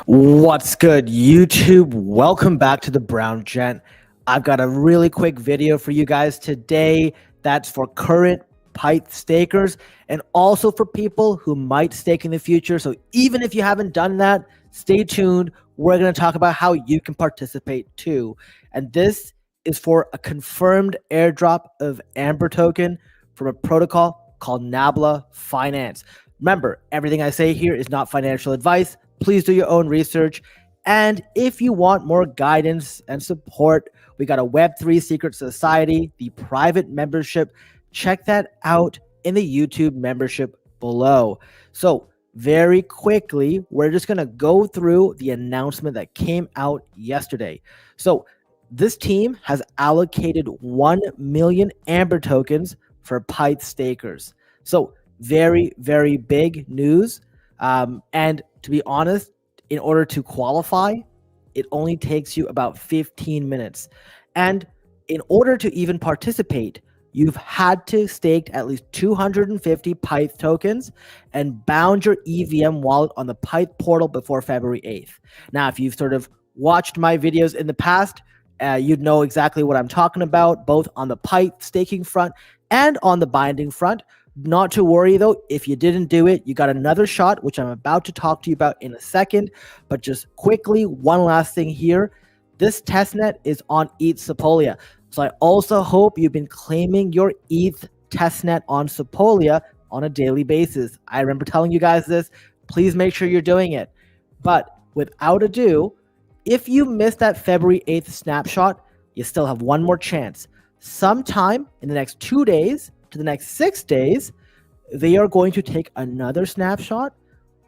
What's good, YouTube? Welcome back to the Brown Gent. I've got a really quick video for you guys today that's for current Pyth stakers and also for people who might stake in the future. So even if you haven't done that, stay tuned. We're going to talk about how you can participate too. And this is for a confirmed airdrop of Amber token from a protocol called Nabla Finance. Remember, everything I say here is not financial advice. Please do your own research. And if you want more guidance and support, we got a Web3 Secret Society, the private membership. Check that out in the YouTube membership below. So very quickly, we're just going to go through the announcement that came out yesterday. So this team has allocated 1 million Amber tokens for Pyth stakers. So very, very big news. And to be honest, in order to qualify, it only takes you about 15 minutes. And in order to even participate, you've had to stake at least 250 Pyth tokens and bound your EVM wallet on the Pyth portal before February 8th. Now, if you've sort of watched my videos in the past, you'd know exactly what I'm talking about, both on the Pyth staking front and on the binding front. Not to worry though, if you didn't do it, you got another shot, which I'm about to talk to you about in a second. But just quickly, one last thing here. This testnet is on ETH Sepolia. So I also hope you've been claiming your ETH testnet on Sepolia on a daily basis. I remember telling you guys this. Please make sure you're doing it. But without ado, if you missed that February 8th snapshot, you still have one more chance. Sometime in the next 2 days, to the next 6 days, they are going to take another snapshot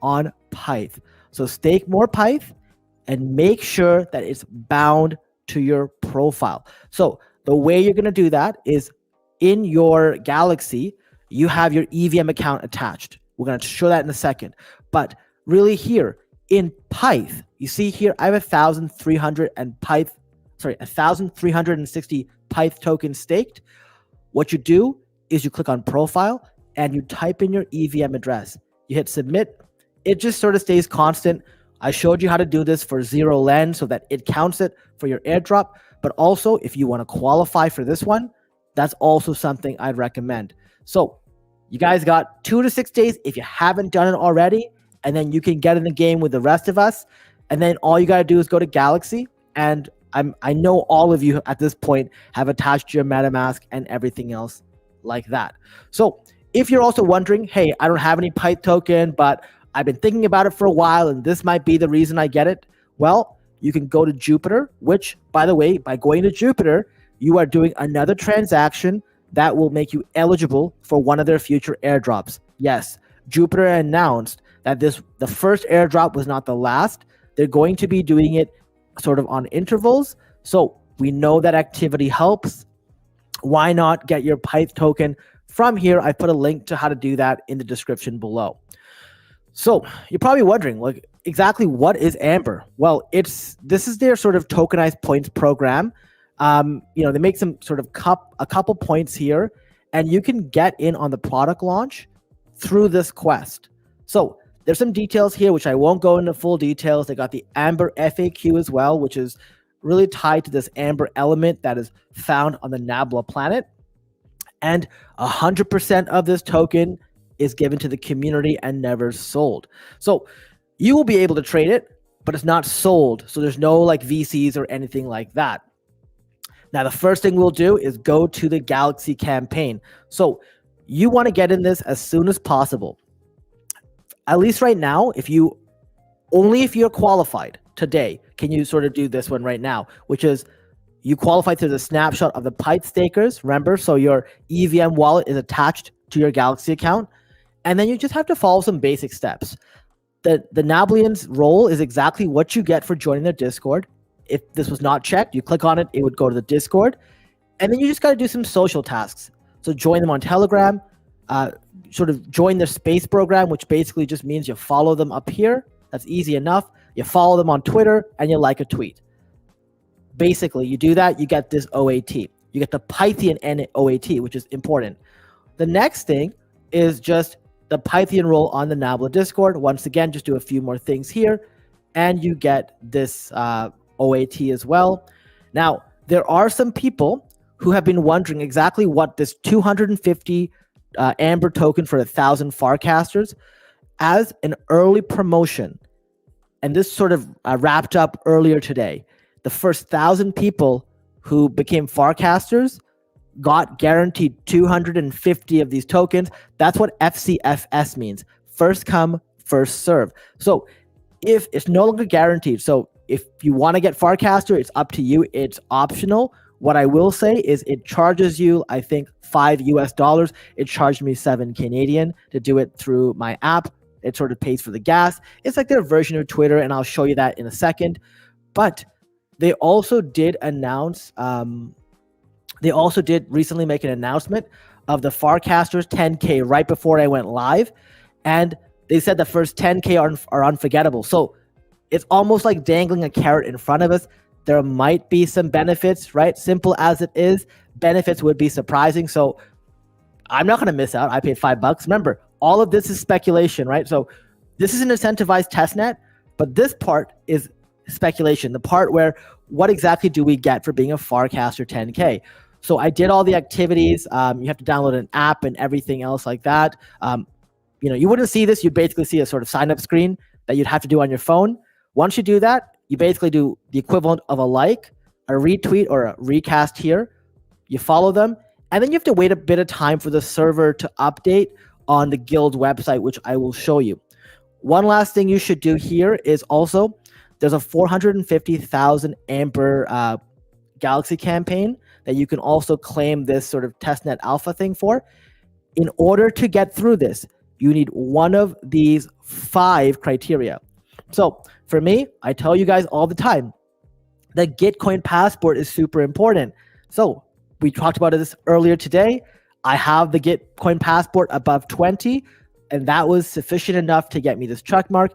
on Pyth. So stake more Pyth and make sure that it's bound to your profile. So the way you're going to do that is in your Galaxy, you have your EVM account attached. We're going to show that in a second. But really here in Pyth, you see here, I have 1,360 Pyth tokens staked. What you do is you click on profile and you type in your EVM address. You hit submit. It just sort of stays constant. I showed you how to do this for zero lens so that it counts it for your airdrop. But also, if you want to qualify for this one, that's also something I'd recommend. So you guys got 2 to 6 days if you haven't done it already, and then you can get in the game with the rest of us. And then all you got to do is go to Galaxy, and I know all of you at this point have attached your MetaMask and everything else like that. So if you're also wondering, hey, I don't have any Pyth token, but I've been thinking about it for a while and this might be the reason I get it. Well, you can go to Jupiter, which, by the way, by going to Jupiter, you are doing another transaction that will make you eligible for one of their future airdrops. Yes, Jupiter announced that the first airdrop was not the last. They're going to be doing it sort of on intervals. So we know that activity helps. Why not get your Pyth token from here? I put a link to how to do that in the description below. So you're probably wondering, like, exactly what is Amber? Well, this is their sort of tokenized points program. They make some sort of a couple points here, and you can get in on the product launch through this quest. So there's some details here, which I won't go into full details. They got the Amber FAQ as well, which is really tied to this Amber element that is found on the Nabla planet. And 100% of this token is given to the community and never sold. So you will be able to trade it, but it's not sold. So there's no like VCs or anything like that. Now, the first thing we'll do is go to the Galaxy campaign. So you want to get in this as soon as possible. At least right now, if you're qualified today, can you sort of do this one right now, which is you qualify through the snapshot of the Pyth stakers. Remember, so your EVM wallet is attached to your Galaxy account. And then you just have to follow some basic steps. The Nablian's role is exactly what you get for joining their Discord. If this was not checked, you click on it, it would go to the Discord. And then you just got to do some social tasks. So join them on Telegram, sort of join their space program, which basically just means you follow them up here. That's easy enough. You follow them on Twitter and you like a tweet. Basically, you do that, you get this OAT. You get the Pythian OAT, which is important. The next thing is just the Pythian role on the Nabla Discord. Once again, just do a few more things here. and you get this OAT as well. Now, there are some people who have been wondering exactly what this 250 Amber token for 1,000 Farcasters as an early promotion. And this sort of wrapped up earlier today. The first 1,000 people who became Farcasters got guaranteed 250 of these tokens. That's what FCFS means. First come, first serve. So if it's no longer guaranteed, so if you want to get Farcaster, it's up to you. It's optional. What I will say is it charges you, I think, $5 US. It charged me 7 Canadian to do it through my app. It sort of pays for the gas. It's like their version of Twitter, and I'll show you that in a second. But they also did announce, they also did recently make an announcement of the Farcasters 10K right before I went live. And they said the first 10K are unforgettable. So it's almost like dangling a carrot in front of us. There might be some benefits, right? Simple as it is, benefits would be surprising. So I'm not going to miss out. I paid $5. Remember, all of this is speculation, right? So this is an incentivized testnet, but this part is speculation. The part where what exactly do we get for being a Farcaster 10K? So I did all the activities. You have to download an app and everything else like that. You wouldn't see this. You'd basically see a sort of sign up screen that you'd have to do on your phone. Once you do that, you basically do the equivalent of a like, a retweet, or a recast here. You follow them, and then you have to wait a bit of time for the server to update on the guild website, which I will show you. One last thing you should do here is also, there's a 450,000 Amber Galaxy campaign that you can also claim this sort of testnet alpha thing for. In order to get through this, you need one of these 5 criteria. So for me, I tell you guys all the time, the Gitcoin passport is super important. So we talked about this earlier today. I have the Gitcoin passport above 20, and that was sufficient enough to get me this check mark.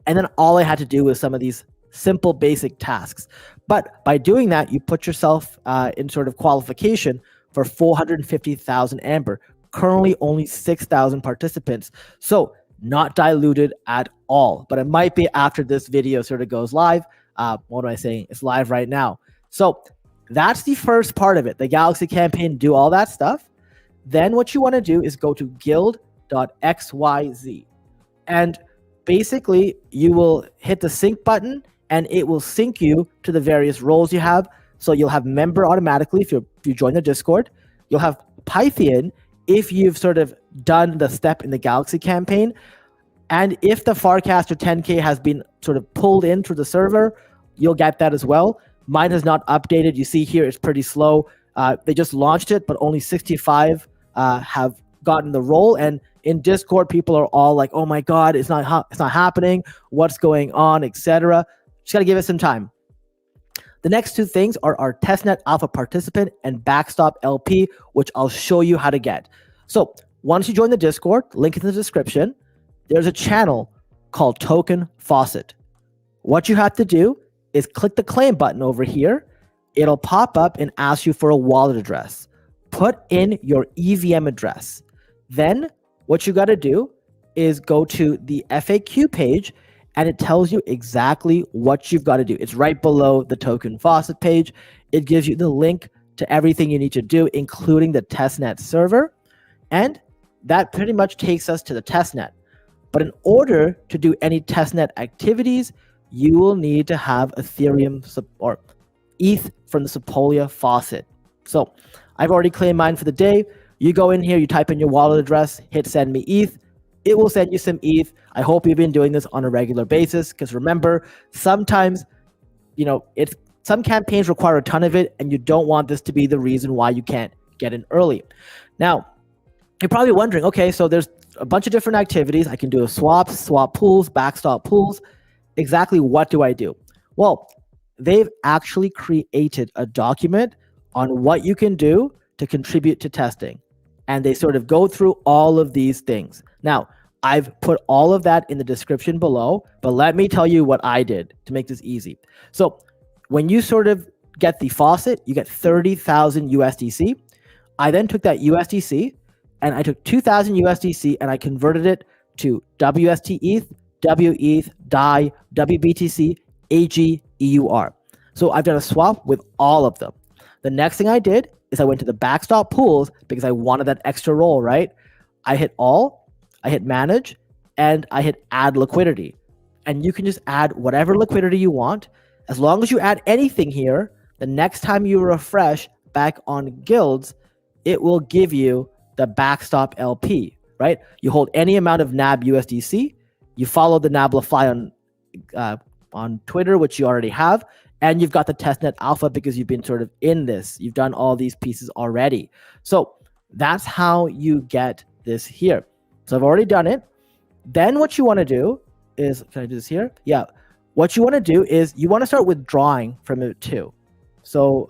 And then all I had to do was some of these simple basic tasks. But by doing that, you put yourself in sort of qualification for 450,000 Amber. Currently only 6,000 participants. So not diluted at all, but it might be after this video sort of goes live. What am I saying? It's live right now. So that's the first part of it. The Galaxy campaign, do all that stuff. Then what you want to do is go to guild.xyz. And basically you will hit the sync button and it will sync you to the various roles you have. So you'll have member automatically if you join the Discord. You'll have Pythian if you've sort of done the step in the Galaxy campaign. And if the Farcaster 10K has been sort of pulled in through the server, you'll get that as well. Mine has not updated. You see here it's pretty slow. They just launched it, but only 65 have gotten the role. And in Discord, people are all like, "Oh my God, it's not happening. What's going on, etc." Just gotta give it some time. The next 2 things are our testnet alpha participant and backstop LP, which I'll show you how to get. So once you join the Discord, link in the description, there's a channel called Token Faucet. What you have to do is click the claim button over here. It'll pop up and ask you for a wallet address. Put in your EVM address. Then what you got to do is go to the FAQ page, and it tells you exactly what you've got to do. It's right below the Token Faucet page. It gives you the link to everything you need to do, including the testnet server. And that pretty much takes us to the testnet. But in order to do any testnet activities, you will need to have Ethereum or ETH from the Sepolia faucet. So I've already claimed mine for the day. You go in here, you type in your wallet address, hit send me ETH. It will send you some ETH. I hope you've been doing this on a regular basis, because remember, sometimes, some campaigns require a ton of it, and you don't want this to be the reason why you can't get in early. Now, you're probably wondering, okay, so there's a bunch of different activities. I can do a swap pools, backstop pools. Exactly what do I do? Well, they've actually created a document on what you can do to contribute to testing. And they sort of go through all of these things. Now, I've put all of that in the description below, but let me tell you what I did to make this easy. So when you sort of get the faucet, you get 30,000 USDC. I then took that USDC and I took 2,000 USDC and I converted it to WST ETH WETH, DAI, WBTC, AG, EUR. So I've done a swap with all of them. The next thing I did is I went to the backstop pools because I wanted that extra roll, right? I hit all, I hit manage, and I hit add liquidity. And you can just add whatever liquidity you want. As long as you add anything here, the next time you refresh back on guilds, it will give you the backstop LP, right? You hold any amount of NAB USDC, you follow the Nabla fly on Twitter, which you already have, and you've got the testnet alpha because you've been sort of in this. You've done all these pieces already. So that's how you get this here. So I've already done it. Then what you want to do is, can I do this here? Yeah. What you want to do is you want to start withdrawing from it too. So,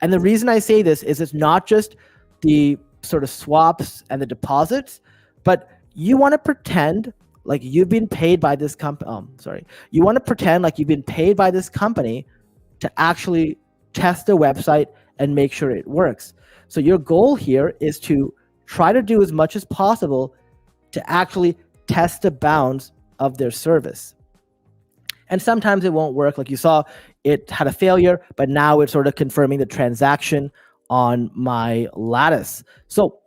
and the reason I say this is it's not just the sort of swaps and the deposits, but you want to pretend like you've been paid by this company. You want to pretend like you've been paid by this company to actually test the website and make sure it works. So your goal here is to try to do as much as possible to actually test the bounds of their service. And sometimes it won't work. Like you saw, it had a failure, but now it's sort of confirming the transaction on my lattice. So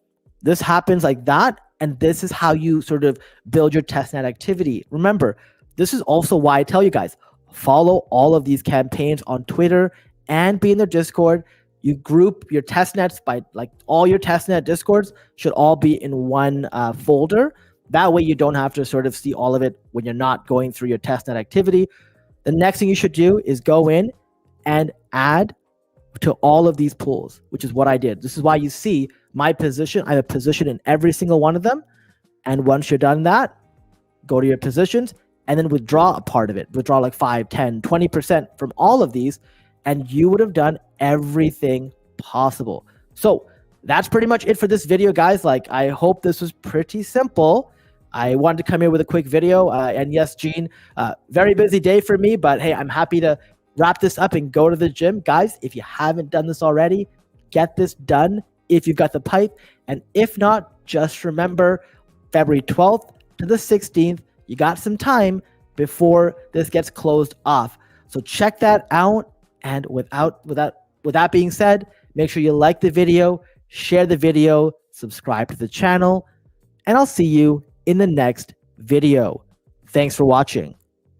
this happens like that. And this is how you sort of build your testnet activity. Remember, this is also why I tell you guys, follow all of these campaigns on Twitter and be in their Discord. You group your testnets by like all your testnet Discords should all be in one folder. That way you don't have to sort of see all of it when you're not going through your testnet activity. The next thing you should do is go in and add to all of these pools, which is what I did. This is why you see my position. I have a position in every single one of them. And once you're done that, go to your positions and then withdraw a part of it. Withdraw like 5, 10, 20% from all of these. And you would have done everything possible. So that's pretty much it for this video, guys. Like, I hope this was pretty simple. I wanted to come here with a quick video. And yes, Gene, very busy day for me, but hey, I'm happy to wrap this up and go to the gym. Guys, if you haven't done this already, get this done if you've got the pipe. And if not, just remember February 12th to the 16th, you got some time before this gets closed off. So check that out. And with that being said, make sure you like the video, share the video, subscribe to the channel, and I'll see you in the next video. Thanks for watching.